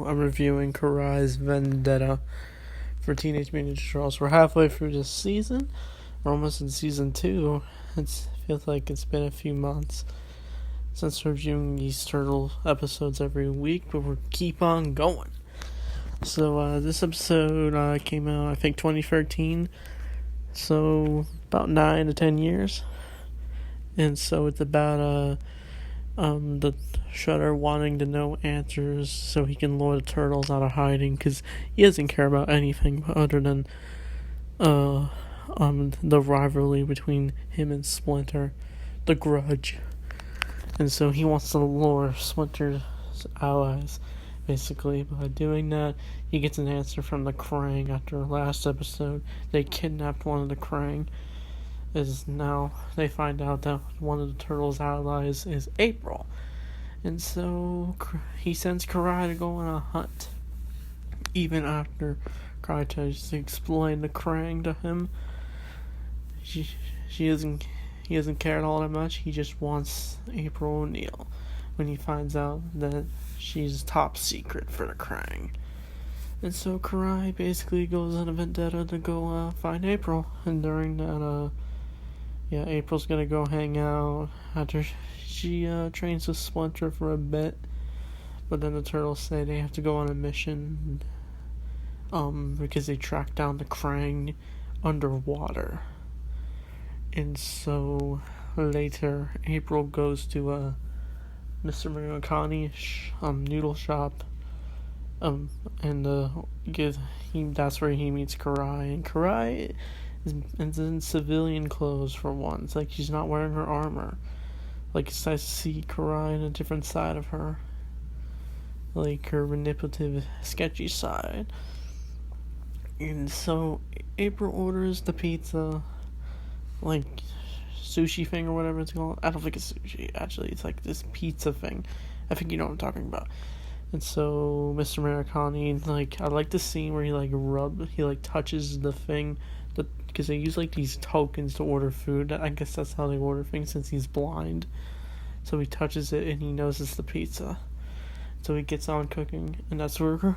I'm reviewing Karai's Vendetta for Teenage Mutant Ninja Turtles. We're halfway through this season. We're almost in season 2. It feels like it's been a few months since reviewing these Turtle episodes every week, but we'll keep on going. So this episode came out, I think, 2013. So about 9 to 10 years. And so it's about the Shredder wanting to know answers so he can lure the turtles out of hiding, because he doesn't care about anything other than the rivalry between him and Splinter, the grudge. And so he wants to lure Splinter's allies, basically. By doing that, he gets an answer from the Krang. After last episode, they kidnapped one of the Krang. Now they find out that one of the turtles' allies is April. And so he sends Karai to go on a hunt. Even after Karai tries to explain the Krang to him, he doesn't care all that much. He just wants April O'Neil when he finds out that she's top secret for the Krang. And so Karai basically goes on a vendetta to go find April. And during that, April's gonna go hang out after she trains with Splinter for a bit. But then the turtles say they have to go on a mission because they track down the Krang underwater. And so later, April goes to Mr. Murakami's noodle shop, and that's where he meets Karai. And Karai is in civilian clothes for once, like she's not wearing her armor. Like, it's nice to see Karai in a different side of her, like her manipulative, sketchy side. And so April orders the pizza, like sushi thing or whatever it's called. I don't think it's sushi, actually. It's like this pizza thing. I think you know what I'm talking about. And so Mr. Murakami, I like the scene where he touches the thing, because they use these tokens to order food. I guess that's how they order things since he's blind. So he touches it and he knows it's the pizza. So he gets on cooking, and that's where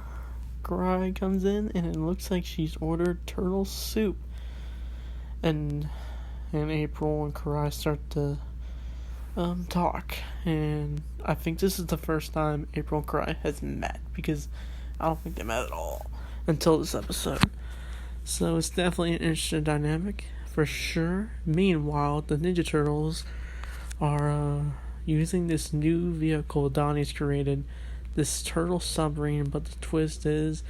Karai comes in, and it looks like she's ordered turtle soup. And April and Karai start to talk, and I think this is the first time April and Karai has met, because I don't think they met at all until this episode. So it's definitely an interesting dynamic, for sure. Meanwhile, the Ninja Turtles are using this new vehicle Donnie's created, this turtle submarine, but the twist is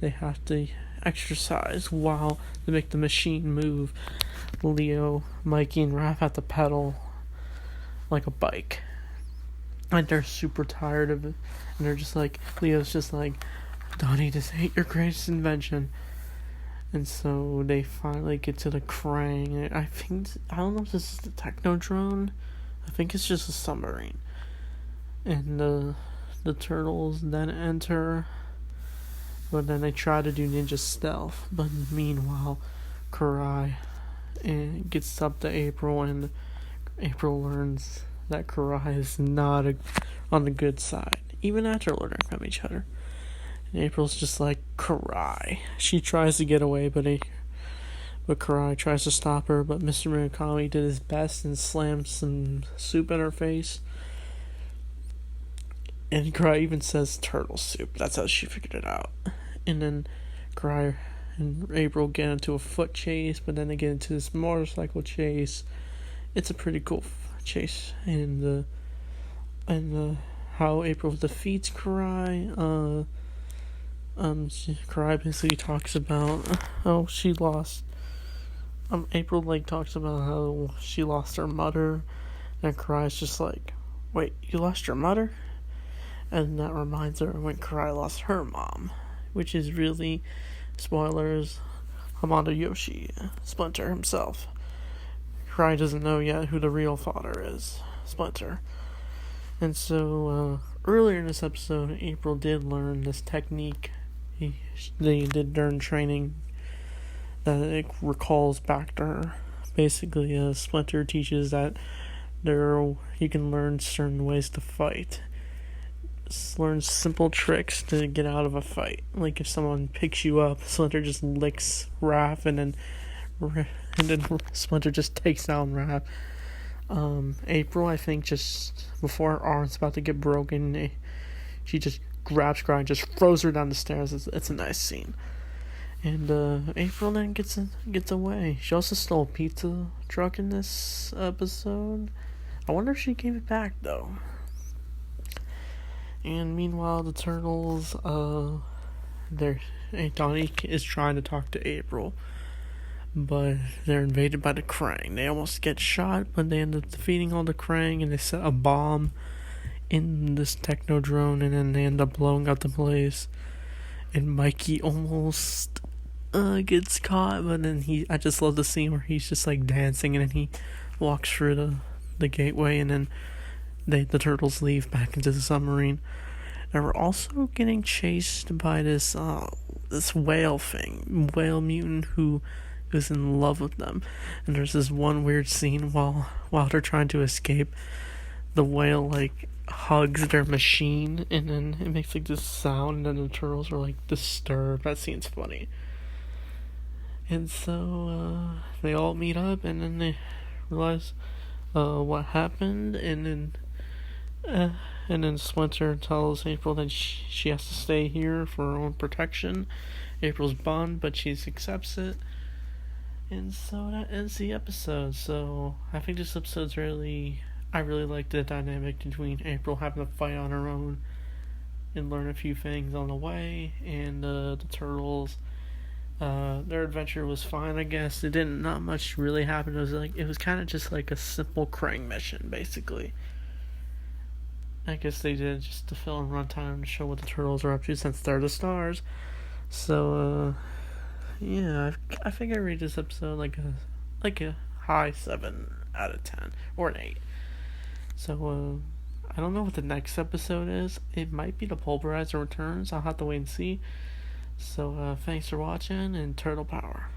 they have to exercise while they make the machine move. Leo, Mikey, and Raph have to pedal like a bike, and they're super tired of it, and they're just like, Leo's just like, Donnie, this ain't your greatest invention. And so they finally get to the Krang. I don't know if this is the Technodrome. I think it's just a submarine. And the turtles then enter, but then they try to do ninja stealth. But meanwhile, Karai gets up to April, and April learns that Karai is not on the good side, even after learning from each other. And April's just like, Karai. She tries to get away, but Karai tries to stop her, but Mr. Murakami did his best and slammed some soup in her face. And Karai even says turtle soup. That's how she figured it out. And then Karai and April get into a foot chase, but then they get into this motorcycle chase. It's a pretty cool chase. And how April defeats Karai. Karai basically talks about how she lost. April talks about how she lost her mother, and Karai's just like, wait, you lost your mother? And that reminds her when Karai lost her mom, which is really, spoilers, Hamada Yoshi, Splinter himself. Karai doesn't know yet who the real father is, Splinter. And so earlier in this episode, April did learn this technique. They did during training that it recalls back to her. Basically, Splinter teaches that you can learn certain ways to fight. learns simple tricks to get out of a fight. Like if someone picks you up, Splinter just licks Raph, and then Splinter just takes down Raph. April, I think, just before her arm's about to get broken, she just grabs Karai and just throws her down the stairs. It's a nice scene. And April then gets away. She also stole a pizza truck in this episode. I wonder if she gave it back though. And meanwhile, the turtles, Donnie is trying to talk to April, but they're invaded by the Krang. They almost get shot, but they end up defeating all the Krang, and they set a bomb in this technodrome, and then they end up blowing up the place. And Mikey almost gets caught, but then I just love the scene where he's just like dancing, and then he walks through the gateway, and then the turtles leave back into the submarine. And we're also getting chased by this whale mutant who is in love with them. And there's this one weird scene while they're trying to escape, the whale like hugs their machine, and then it makes like this sound, and then the turtles are like disturbed. That scene's funny. And so they all meet up, and then they realize what happened, and then Splinter tells April that she has to stay here for her own protection. April's bummed, but she accepts it. And so that ends the episode. So I think this episode's I really liked the dynamic between April having to fight on her own and learn a few things on the way, and the turtles. Their adventure was fine, I guess. Not much really happened. It was kind of just like a simple Krang mission, basically. I guess they did just to fill in runtime to show what the turtles are up to, since they're the stars. So, yeah, I think I rate this episode like a high 7 out of 10, or an 8. So, I don't know what the next episode is. It might be the Pulverizer Returns. I'll have to wait and see. So, thanks for watching, and Turtle Power.